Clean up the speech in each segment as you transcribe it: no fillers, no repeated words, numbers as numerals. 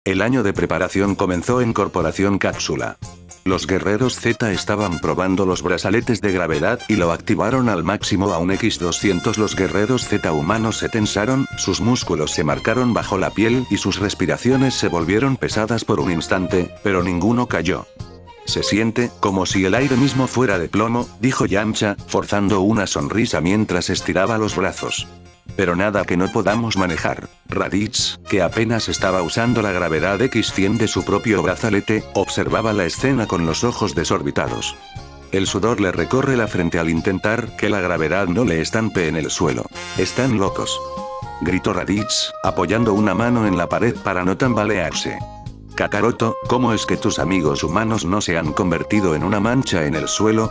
El año de preparación comenzó en Corporación Cápsula. Los guerreros Z estaban probando los brazaletes de gravedad y lo activaron al máximo a un X200. Los guerreros Z humanos se tensaron, sus músculos se marcaron bajo la piel y sus respiraciones se volvieron pesadas por un instante, pero ninguno cayó. Se siente como si el aire mismo fuera de plomo, dijo Yamcha, forzando una sonrisa mientras estiraba los brazos. Pero nada que no podamos manejar. Raditz, que apenas estaba usando la gravedad X100 de su propio brazalete, observaba la escena con los ojos desorbitados. El sudor le recorre la frente al intentar que la gravedad no le estampe en el suelo. «¡Están locos!», gritó Raditz, apoyando una mano en la pared para no tambalearse. «Kakaroto, ¿cómo es que tus amigos humanos no se han convertido en una mancha en el suelo?».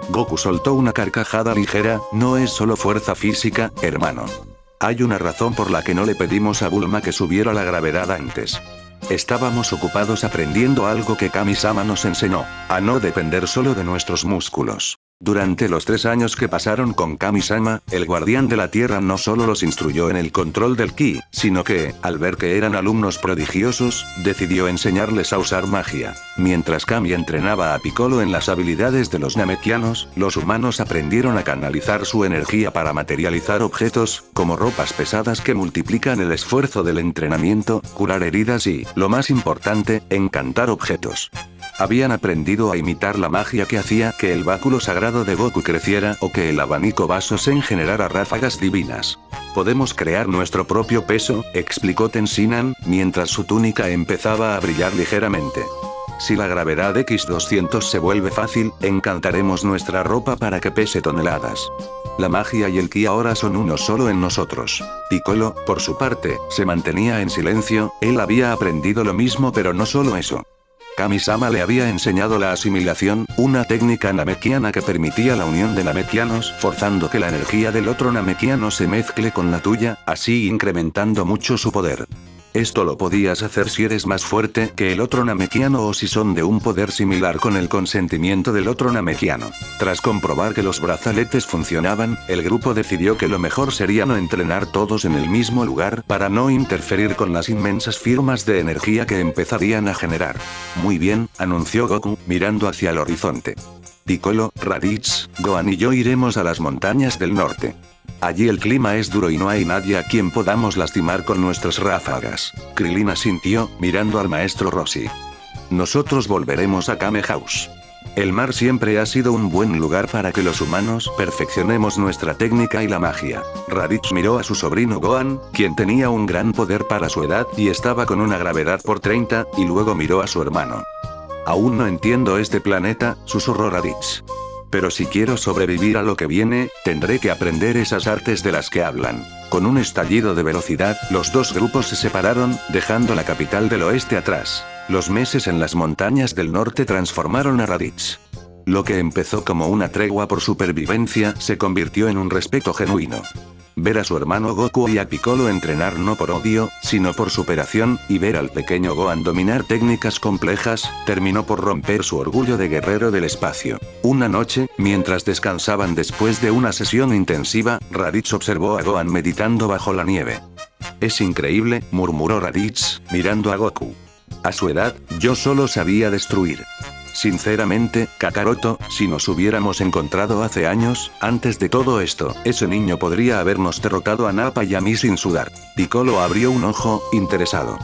Goku soltó una carcajada ligera. «No es solo fuerza física, hermano. Hay una razón por la que no le pedimos a Bulma que subiera la gravedad antes. Estábamos ocupados aprendiendo algo que Kami-sama nos enseñó, a no depender solo de nuestros músculos. Durante los 3 años que pasaron con Kami-sama, el guardián de la tierra no solo los instruyó en el control del ki, sino que, al ver que eran alumnos prodigiosos, decidió enseñarles a usar magia. Mientras Kami entrenaba a Piccolo en las habilidades de los Namekianos, los humanos aprendieron a canalizar su energía para materializar objetos, como ropas pesadas que multiplican el esfuerzo del entrenamiento, curar heridas y, lo más importante, encantar objetos. Habían aprendido a imitar la magia que hacía que el báculo sagrado de Goku creciera o que el abanico Basosen generara ráfagas divinas. «Podemos crear nuestro propio peso», explicó Tenshinhan, mientras su túnica empezaba a brillar ligeramente. «Si la gravedad X200 se vuelve fácil, encantaremos nuestra ropa para que pese toneladas. La magia y el ki ahora son uno solo en nosotros». Piccolo, por su parte, se mantenía en silencio. Él había aprendido lo mismo, pero no solo eso. Kami-sama le había enseñado la asimilación, una técnica namekiana que permitía la unión de namekianos, forzando que la energía del otro namekiano se mezcle con la tuya, así incrementando mucho su poder. Esto lo podías hacer si eres más fuerte que el otro namekiano o si son de un poder similar con el consentimiento del otro namekiano. Tras comprobar que los brazaletes funcionaban, el grupo decidió que lo mejor sería no entrenar todos en el mismo lugar para no interferir con las inmensas firmas de energía que empezarían a generar. «Muy bien», anunció Goku, mirando hacia el horizonte. «Piccolo, Raditz, Gohan y yo iremos a las montañas del norte. Allí el clima es duro y no hay nadie a quien podamos lastimar con nuestras ráfagas». Krillin asintió, mirando al maestro Roshi. «Nosotros volveremos a Kame House. El mar siempre ha sido un buen lugar para que los humanos perfeccionemos nuestra técnica y la magia». Raditz miró a su sobrino Gohan, quien tenía un gran poder para su edad y estaba con una gravedad por 30, y luego miró a su hermano. «Aún no entiendo este planeta», susurró Raditz. «Pero si quiero sobrevivir a lo que viene, tendré que aprender esas artes de las que hablan». Con un estallido de velocidad, los dos grupos se separaron, dejando la capital del oeste atrás. Los meses en las montañas del norte transformaron a Raditz. Lo que empezó como una tregua por supervivencia se convirtió en un respeto genuino. Ver a su hermano Goku y a Piccolo entrenar no por odio, sino por superación, y ver al pequeño Gohan dominar técnicas complejas, terminó por romper su orgullo de guerrero del espacio. Una noche, mientras descansaban después de una sesión intensiva, Raditz observó a Gohan meditando bajo la nieve. «Es increíble», murmuró Raditz, mirando a Goku. «A su edad, yo solo sabía destruir. Sinceramente, Kakaroto, si nos hubiéramos encontrado hace años, antes de todo esto, ese niño podría habernos derrotado a Nappa y a mí sin sudar». Piccolo abrió un ojo, interesado.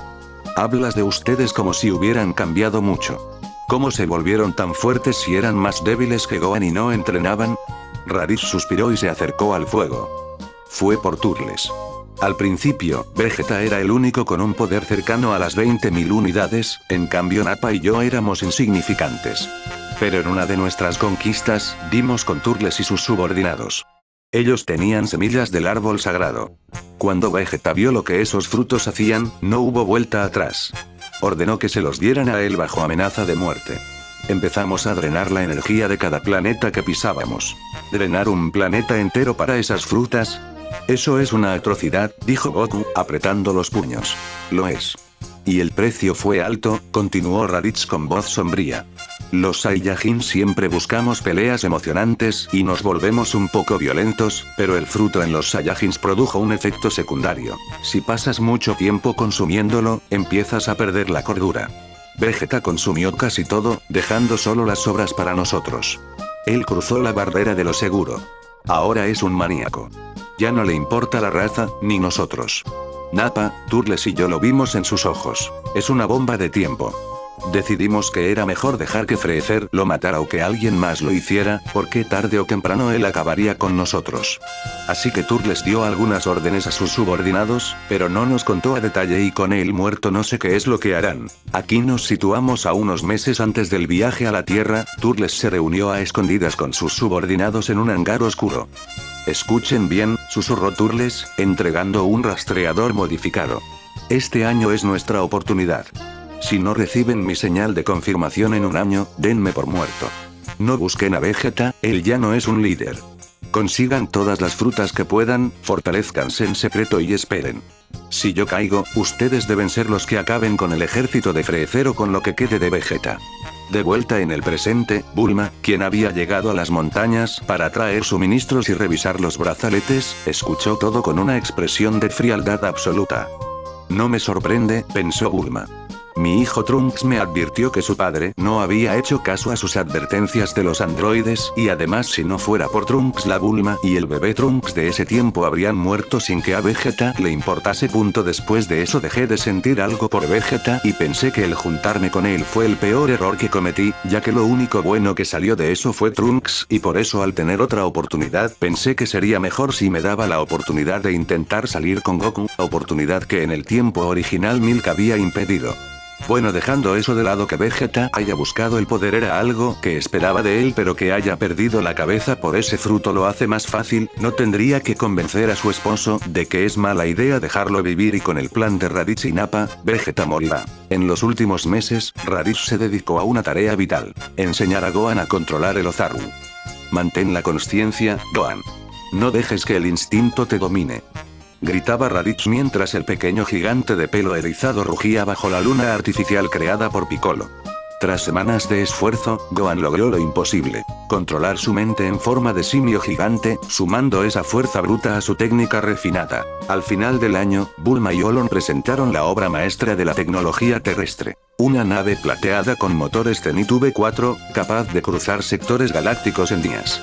«Hablas de ustedes como si hubieran cambiado mucho. ¿Cómo se volvieron tan fuertes si eran más débiles que Gohan y no entrenaban?». Raditz suspiró y se acercó al fuego. «Fue por Turles. Al principio, Vegeta era el único con un poder cercano a las 20.000 unidades, en cambio Nappa y yo éramos insignificantes. Pero en una de nuestras conquistas, dimos con Turles y sus subordinados. Ellos tenían semillas del árbol sagrado. Cuando Vegeta vio lo que esos frutos hacían, no hubo vuelta atrás. Ordenó que se los dieran a él bajo amenaza de muerte. Empezamos a drenar la energía de cada planeta que pisábamos. ¿Drenar un planeta entero para esas frutas? Eso es una atrocidad», dijo Goku, apretando los puños. «Lo es. Y el precio fue alto», continuó Raditz con voz sombría. Los Saiyajin siempre buscamos peleas emocionantes y nos volvemos un poco violentos, pero el fruto en los Saiyajins produjo un efecto secundario. Si pasas mucho tiempo consumiéndolo, empiezas a perder la cordura. Vegeta consumió casi todo, dejando solo las sobras para nosotros. Él cruzó la barrera de lo seguro. Ahora es un maníaco. Ya no le importa la raza, ni nosotros. Nappa, Turles y yo lo vimos en sus ojos. Es una bomba de tiempo. Decidimos que era mejor dejar que Freezer lo matara o que alguien más lo hiciera, porque tarde o temprano él acabaría con nosotros. Así que Turles dio algunas órdenes a sus subordinados, pero no nos contó a detalle y con él muerto no sé qué es lo que harán. Aquí nos situamos a unos meses antes del viaje a la Tierra. Turles se reunió a escondidas con sus subordinados en un hangar oscuro. Escuchen bien, susurró Turles, entregando un rastreador modificado. Este año es nuestra oportunidad. Si no reciben mi señal de confirmación en un año, denme por muerto. No busquen a Vegeta, él ya no es un líder. Consigan todas las frutas que puedan, fortalezcanse en secreto y esperen. Si yo caigo, ustedes deben ser los que acaben con el ejército de Freezer o con lo que quede de Vegeta. De vuelta en el presente, Bulma, quien había llegado a las montañas para traer suministros y revisar los brazaletes, escuchó todo con una expresión de frialdad absoluta. No me sorprende, pensó Bulma. Mi hijo Trunks me advirtió que su padre no había hecho caso a sus advertencias de los androides y además si no fuera por Trunks la Bulma y el bebé Trunks de ese tiempo habrían muerto sin que a Vegeta le importase. Después de eso dejé de sentir algo por Vegeta y pensé que el juntarme con él fue el peor error que cometí, ya que lo único bueno que salió de eso fue Trunks y por eso al tener otra oportunidad pensé que sería mejor si me daba la oportunidad de intentar salir con Goku, oportunidad que en el tiempo original Milk había impedido. Bueno, dejando eso de lado, que Vegeta haya buscado el poder era algo que esperaba de él, pero que haya perdido la cabeza por ese fruto lo hace más fácil. No tendría que convencer a su esposo de que es mala idea dejarlo vivir y con el plan de Raditz y Nappa, Vegeta morirá. En los últimos meses, Raditz se dedicó a una tarea vital: enseñar a Gohan a controlar el Ozaru. Mantén la consciencia, Gohan. No dejes que el instinto te domine. Gritaba Raditz mientras el pequeño gigante de pelo erizado rugía bajo la luna artificial creada por Piccolo. Tras semanas de esfuerzo, Gohan logró lo imposible: controlar su mente en forma de simio gigante, sumando esa fuerza bruta a su técnica refinada. Al final del año, Bulma y Olon presentaron la obra maestra de la tecnología terrestre. Una nave plateada con motores Zenith V4, capaz de cruzar sectores galácticos en días.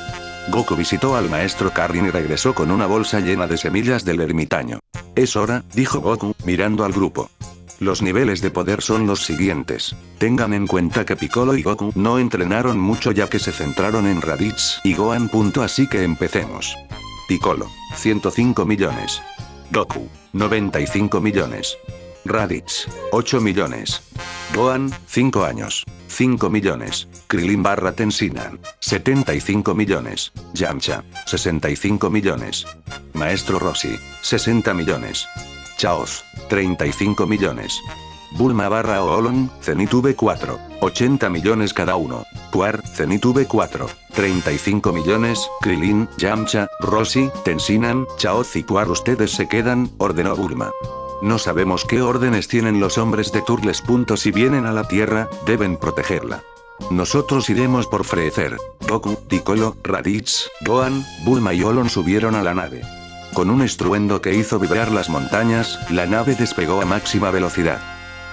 Goku visitó al maestro Karrin y regresó con una bolsa llena de semillas del ermitaño. Es hora, dijo Goku, mirando al grupo. Los niveles de poder son los siguientes. Tengan en cuenta que Piccolo y Goku no entrenaron mucho ya que se centraron en Raditz y Gohan. Así que empecemos. Piccolo, 105 millones. Goku, 95 millones. Raditz, 8 millones. Gohan, 5 años. 5 millones. Krillin / Tenshinhan, 75 millones. Yamcha, 65 millones. Maestro Roshi, 60 millones. Chaoz, 35 millones. Bulma / Olon, Zenith V4, 80 millones cada uno. Puar, Zenith V4, 35 millones. Krillin, Yamcha, Roshi, Tenshinhan, Chaoz y Puar. Ustedes se quedan, ordenó Bulma. No sabemos qué órdenes tienen los hombres de Turles. Si vienen a la Tierra, deben protegerla. Nosotros iremos por Freezer. Goku, Piccolo, Raditz, Gohan, Bulma y Olon subieron a la nave. Con un estruendo que hizo vibrar las montañas, la nave despegó a máxima velocidad.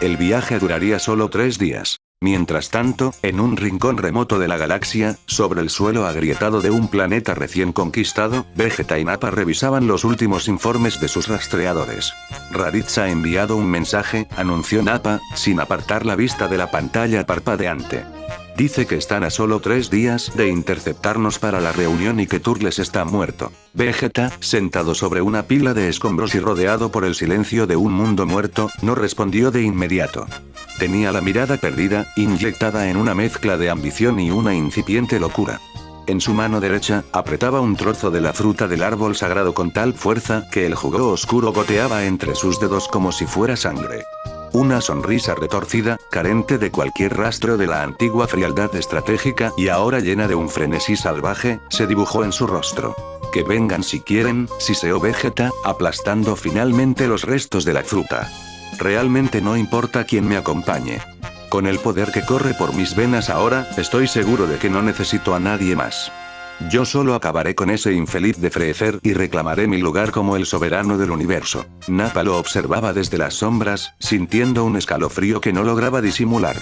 El viaje duraría solo 3 días. Mientras tanto, en un rincón remoto de la galaxia, sobre el suelo agrietado de un planeta recién conquistado, Vegeta y Nappa revisaban los últimos informes de sus rastreadores. Raditz ha enviado un mensaje, anunció Nappa, sin apartar la vista de la pantalla parpadeante. Dice que están a solo 3 días de interceptarnos para la reunión y que Turles está muerto. Vegeta, sentado sobre una pila de escombros y rodeado por el silencio de un mundo muerto, no respondió de inmediato. Tenía la mirada perdida, inyectada en una mezcla de ambición y una incipiente locura. En su mano derecha, apretaba un trozo de la fruta del árbol sagrado con tal fuerza que el jugo oscuro goteaba entre sus dedos como si fuera sangre. Una sonrisa retorcida, carente de cualquier rastro de la antigua frialdad estratégica y ahora llena de un frenesí salvaje, se dibujó en su rostro. Que vengan si quieren, siseó Vegeta, aplastando finalmente los restos de la fruta. Realmente no importa quién me acompañe. Con el poder que corre por mis venas ahora, estoy seguro de que no necesito a nadie más. Yo solo acabaré con ese infeliz de Freezer y reclamaré mi lugar como el soberano del universo. Nappa lo observaba desde las sombras, sintiendo un escalofrío que no lograba disimular.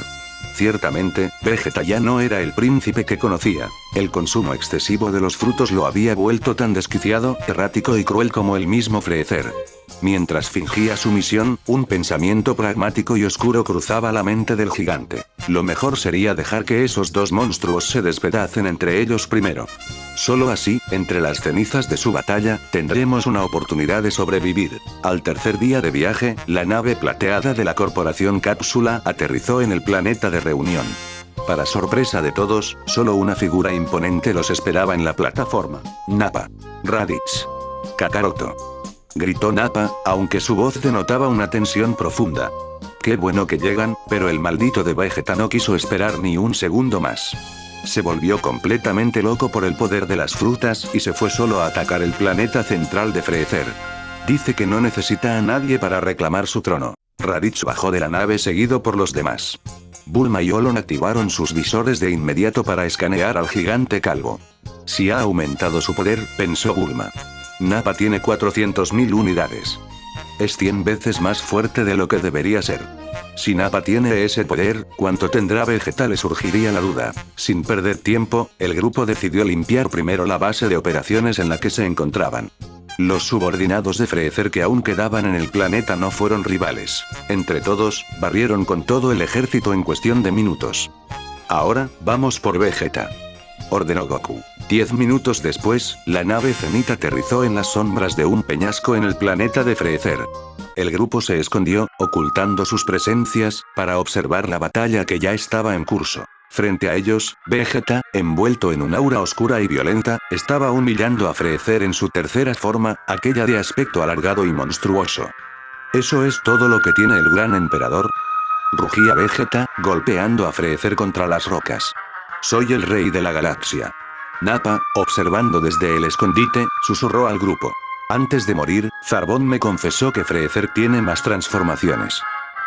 Ciertamente, Vegeta ya no era el príncipe que conocía. El consumo excesivo de los frutos lo había vuelto tan desquiciado, errático y cruel como el mismo Freezer. Mientras fingía su misión, un pensamiento pragmático y oscuro cruzaba la mente del gigante. Lo mejor sería dejar que esos dos monstruos se despedacen entre ellos primero. Solo así, entre las cenizas de su batalla, tendremos una oportunidad de sobrevivir. Al tercer día de viaje, la nave plateada de la corporación Cápsula aterrizó en el planeta de reunión. Para sorpresa de todos, solo una figura imponente los esperaba en la plataforma. Nappa. Raditz. Kakaroto. Gritó Nappa, aunque su voz denotaba una tensión profunda. Qué bueno que llegan, pero el maldito de Vegeta no quiso esperar ni un segundo más. Se volvió completamente loco por el poder de las frutas y se fue solo a atacar el planeta central de Freezer. Dice que no necesita a nadie para reclamar su trono. Raditz bajó de la nave seguido por los demás. Bulma y Olon activaron sus visores de inmediato para escanear al gigante calvo. Si ha aumentado su poder, pensó Bulma. Nappa tiene 400.000 unidades. Es 100 veces más fuerte de lo que debería ser. Si Nappa tiene ese poder, ¿cuánto tendrá Vegeta? Le surgiría la duda. Sin perder tiempo, el grupo decidió limpiar primero la base de operaciones en la que se encontraban. Los subordinados de Freezer que aún quedaban en el planeta no fueron rivales. Entre todos, barrieron con todo el ejército en cuestión de minutos. Ahora, vamos por Vegeta, ordenó Goku. 10 minutos después, la nave Zenith aterrizó en las sombras de un peñasco en el planeta de Freezer. El grupo se escondió, ocultando sus presencias, para observar la batalla que ya estaba en curso. Frente a ellos, Vegeta, envuelto en un aura oscura y violenta, estaba humillando a Freezer en su tercera forma, aquella de aspecto alargado y monstruoso. ¿Eso es todo lo que tiene el gran emperador?, rugía Vegeta, golpeando a Freezer contra las rocas. Soy el rey de la galaxia. Nappa, observando desde el escondite, susurró al grupo. Antes de morir, Zarbon me confesó que Freezer tiene más transformaciones.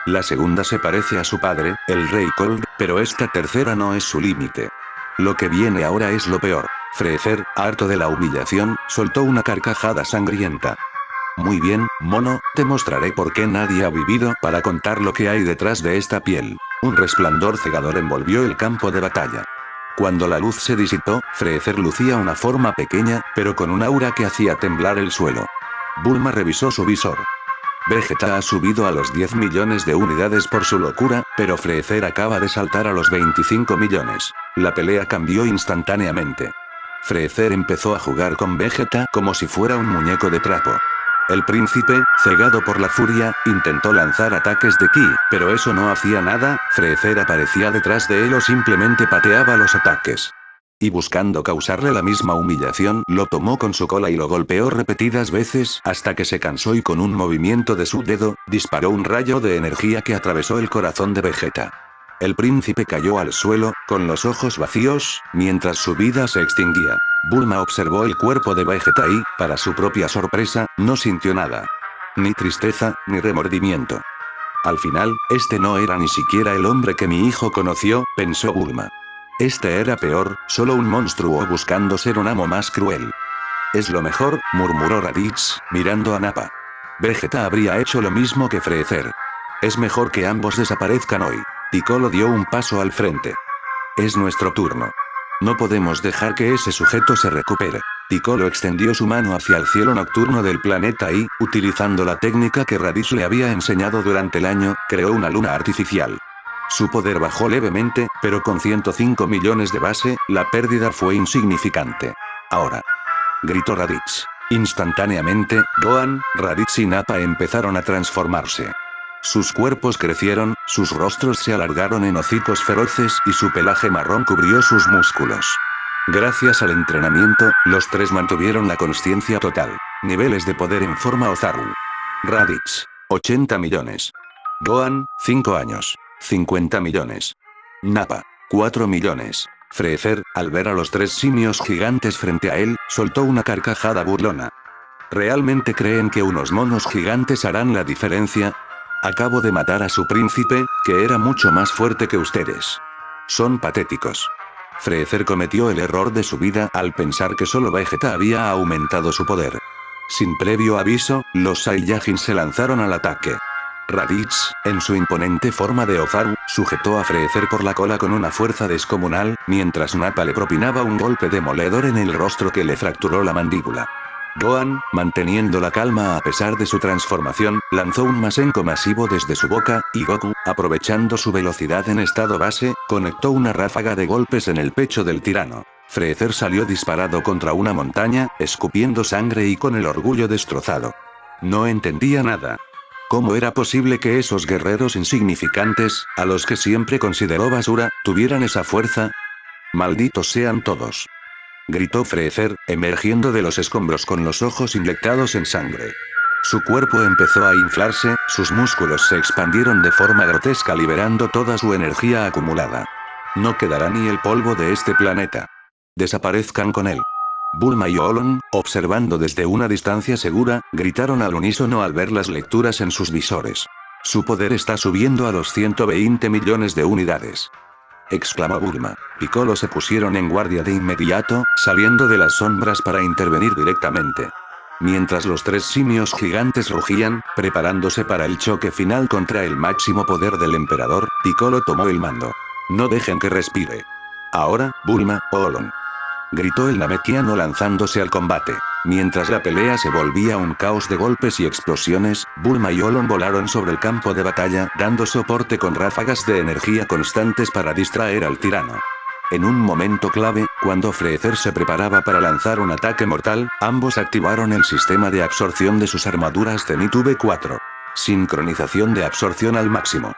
La segunda se parece a su padre, el rey Cold, pero esta tercera no es su límite. Lo que viene ahora es lo peor. Freezer, harto de la humillación, soltó una carcajada sangrienta. Muy bien, mono, te mostraré por qué nadie ha vivido para contar lo que hay detrás de esta piel. Un resplandor cegador envolvió el campo de batalla. Cuando la luz se disipó, Freezer lucía una forma pequeña, pero con un aura que hacía temblar el suelo. Bulma revisó su visor. Vegeta ha subido a los 10 millones de unidades por su locura, pero Freezer acaba de saltar a los 25 millones. La pelea cambió instantáneamente. Freezer empezó a jugar con Vegeta como si fuera un muñeco de trapo. El príncipe, cegado por la furia, intentó lanzar ataques de ki, pero eso no hacía nada. Freezer aparecía detrás de él o simplemente pateaba los ataques. Y buscando causarle la misma humillación, lo tomó con su cola y lo golpeó repetidas veces hasta que se cansó y con un movimiento de su dedo, disparó un rayo de energía que atravesó el corazón de Vegeta. El príncipe cayó al suelo, con los ojos vacíos, mientras su vida se extinguía. Bulma observó el cuerpo de Vegeta y, para su propia sorpresa, no sintió nada. Ni tristeza, ni remordimiento. Al final, este no era ni siquiera el hombre que mi hijo conoció, pensó Bulma. Este era peor, solo un monstruo buscando ser un amo más cruel. Es lo mejor, murmuró Raditz, mirando a Nappa. Vegeta habría hecho lo mismo que Freezer. Es mejor que ambos desaparezcan hoy. Piccolo dio un paso al frente. Es nuestro turno. No podemos dejar que ese sujeto se recupere. Piccolo extendió su mano hacia el cielo nocturno del planeta y, utilizando la técnica que Raditz le había enseñado durante el año, creó una luna artificial. Su poder bajó levemente, pero con 105 millones de base, la pérdida fue insignificante. Ahora, gritó Raditz. Instantáneamente, Gohan, Raditz y Nappa empezaron a transformarse. Sus cuerpos crecieron, sus rostros se alargaron en hocicos feroces y su pelaje marrón cubrió sus músculos. Gracias al entrenamiento, los tres mantuvieron la consciencia total. Niveles de poder en forma Ozaru. Raditz, 80 millones. Gohan, 5 años. 50 millones. Nappa, 4 millones. Freezer, al ver a los tres simios gigantes frente a él, soltó una carcajada burlona. ¿Realmente creen que unos monos gigantes harán la diferencia? Acabo de matar a su príncipe, que era mucho más fuerte que ustedes. Son patéticos. Freezer cometió el error de su vida al pensar que solo Vegeta había aumentado su poder. Sin previo aviso, los Saiyajin se lanzaron al ataque. Raditz, en su imponente forma de Ozaru, sujetó a Freezer por la cola con una fuerza descomunal, mientras Nappa le propinaba un golpe demoledor en el rostro que le fracturó la mandíbula. Gohan, manteniendo la calma a pesar de su transformación, lanzó un Masenko masivo desde su boca, y Goku, aprovechando su velocidad en estado base, conectó una ráfaga de golpes en el pecho del tirano. Freezer salió disparado contra una montaña, escupiendo sangre y con el orgullo destrozado. No entendía nada. ¿Cómo era posible que esos guerreros insignificantes, a los que siempre consideró basura, tuvieran esa fuerza? ¡Malditos sean todos!, gritó Freezer, emergiendo de los escombros con los ojos inyectados en sangre. Su cuerpo empezó a inflarse, sus músculos se expandieron de forma grotesca liberando toda su energía acumulada. No quedará ni el polvo de este planeta. Desaparezcan con él. Bulma y Olon, observando desde una distancia segura, gritaron al unísono al ver las lecturas en sus visores. Su poder está subiendo a los 120 millones de unidades, exclamó Bulma. Piccolo se pusieron en guardia de inmediato, saliendo de las sombras para intervenir directamente. Mientras los tres simios gigantes rugían, preparándose para el choque final contra el máximo poder del emperador, Piccolo tomó el mando. No dejen que respire. Ahora, Bulma, Olon, gritó el namekiano lanzándose al combate. Mientras la pelea se volvía un caos de golpes y explosiones, Bulma y Olon volaron sobre el campo de batalla, dando soporte con ráfagas de energía constantes para distraer al tirano. En un momento clave, cuando Freezer se preparaba para lanzar un ataque mortal, ambos activaron el sistema de absorción de sus armaduras Zenith V4. Sincronización de absorción al máximo,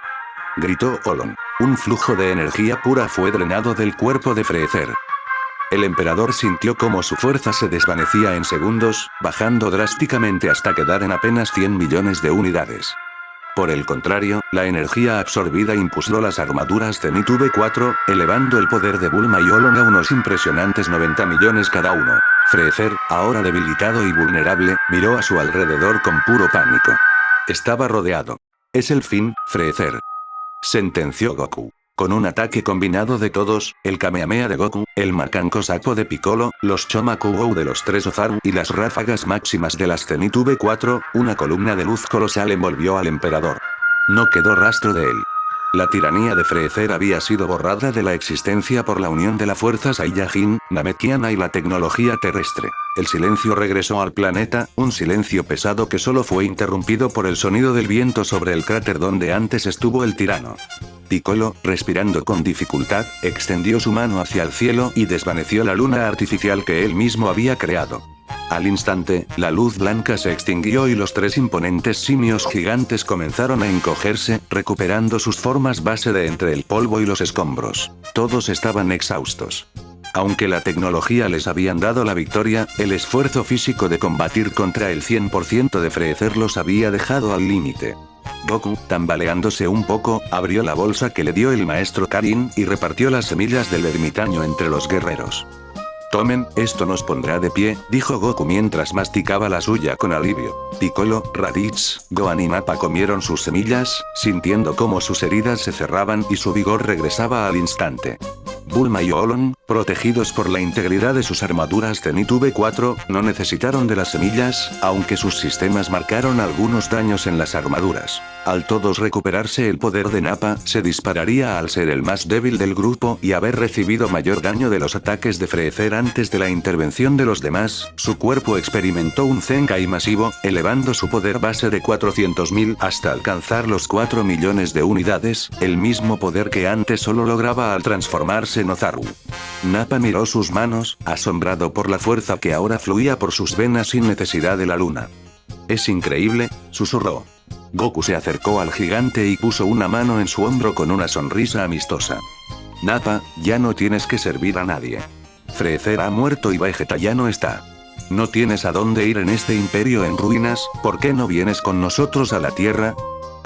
gritó Olon. Un flujo de energía pura fue drenado del cuerpo de Freezer. El emperador sintió cómo su fuerza se desvanecía en segundos, bajando drásticamente hasta quedar en apenas 100 millones de unidades. Por el contrario, la energía absorbida impulsó las armaduras Zenith V4, elevando el poder de Bulma y Olon a unos impresionantes 90 millones cada uno. Freezer, ahora debilitado y vulnerable, miró a su alrededor con puro pánico. Estaba rodeado. Es el fin, Freezer, sentenció Goku. Con un ataque combinado de todos, el Kamehameha de Goku, el Macanco Sapo de Piccolo, los Chomakugou de los tres Ozaru y las ráfagas máximas de las Zenith V4, una columna de luz colosal envolvió al emperador. No quedó rastro de él. La tiranía de Freezer había sido borrada de la existencia por la unión de la fuerza Saiyajin, Namekiana y la tecnología terrestre. El silencio regresó al planeta, un silencio pesado que solo fue interrumpido por el sonido del viento sobre el cráter donde antes estuvo el tirano. Piccolo, respirando con dificultad, extendió su mano hacia el cielo y desvaneció la luna artificial que él mismo había creado. Al instante, la luz blanca se extinguió y los tres imponentes simios gigantes comenzaron a encogerse, recuperando sus formas base de entre el polvo y los escombros. Todos estaban exhaustos. Aunque la tecnología les habían dado la victoria, el esfuerzo físico de combatir contra el 100% de Freezer los había dejado al límite. Goku, tambaleándose un poco, abrió la bolsa que le dio el maestro Karin y repartió las semillas del ermitaño entre los guerreros. Tomen, esto nos pondrá de pie, dijo Goku mientras masticaba la suya con alivio. Piccolo, Raditz, Gohan y Nappa comieron sus semillas, sintiendo cómo sus heridas se cerraban y su vigor regresaba al instante. Bulma y Olon, protegidos por la integridad de sus armaduras Zenith V4, no necesitaron de las semillas, aunque sus sistemas marcaron algunos daños en las armaduras. Al todos recuperarse el poder de Nappa, se dispararía al ser el más débil del grupo y haber recibido mayor daño de los ataques de Freezer antes de la intervención de los demás, su cuerpo experimentó un Zenkai masivo, elevando su poder base de 400.000 hasta alcanzar los 4 millones de unidades, el mismo poder que antes solo lograba al transformarse en Ozaru. Nappa miró sus manos, asombrado por la fuerza que ahora fluía por sus venas sin necesidad de la luna. Es increíble, susurró. Goku se acercó al gigante y puso una mano en su hombro con una sonrisa amistosa. Nappa, ya no tienes que servir a nadie. Freezer ha muerto y Vegeta ya no está. No tienes a dónde ir en este imperio en ruinas, ¿por qué no vienes con nosotros a la Tierra?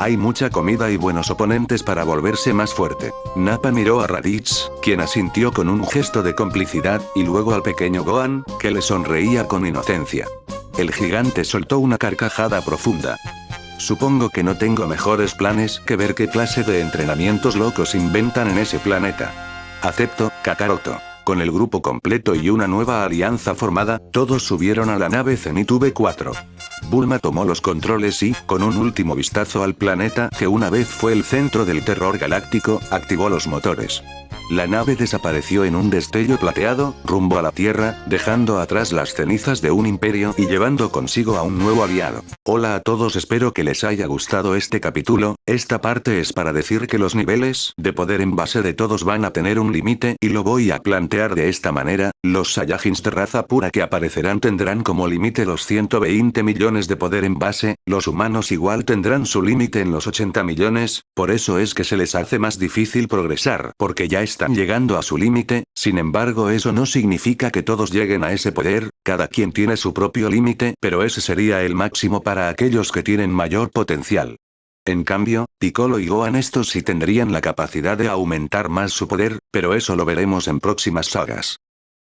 Hay mucha comida y buenos oponentes para volverse más fuerte. Nappa miró a Raditz, quien asintió con un gesto de complicidad, y luego al pequeño Gohan, que le sonreía con inocencia. El gigante soltó una carcajada profunda. Supongo que no tengo mejores planes que ver qué clase de entrenamientos locos inventan en ese planeta. Acepto, Kakaroto. Con el grupo completo y una nueva alianza formada, todos subieron a la nave Zenith V4. Bulma tomó los controles y, con un último vistazo al planeta que una vez fue el centro del terror galáctico, activó los motores. La nave desapareció en un destello plateado, rumbo a la Tierra, dejando atrás las cenizas de un imperio y llevando consigo a un nuevo aliado. Hola a todos, espero que les haya gustado este capítulo. Esta parte es para decir que los niveles de poder en base de todos van a tener un límite y lo voy a plantear de esta manera. Los Saiyajins de raza pura que aparecerán tendrán como límite los 120 millones de poder en base, los humanos igual tendrán su límite en los 80 millones, por eso es que se les hace más difícil progresar, porque ya están llegando a su límite. Sin embargo, eso no significa que todos lleguen a ese poder, cada quien tiene su propio límite, pero ese sería el máximo para aquellos que tienen mayor potencial. En cambio, Piccolo y Gohan estos sí tendrían la capacidad de aumentar más su poder, pero eso lo veremos en próximas sagas.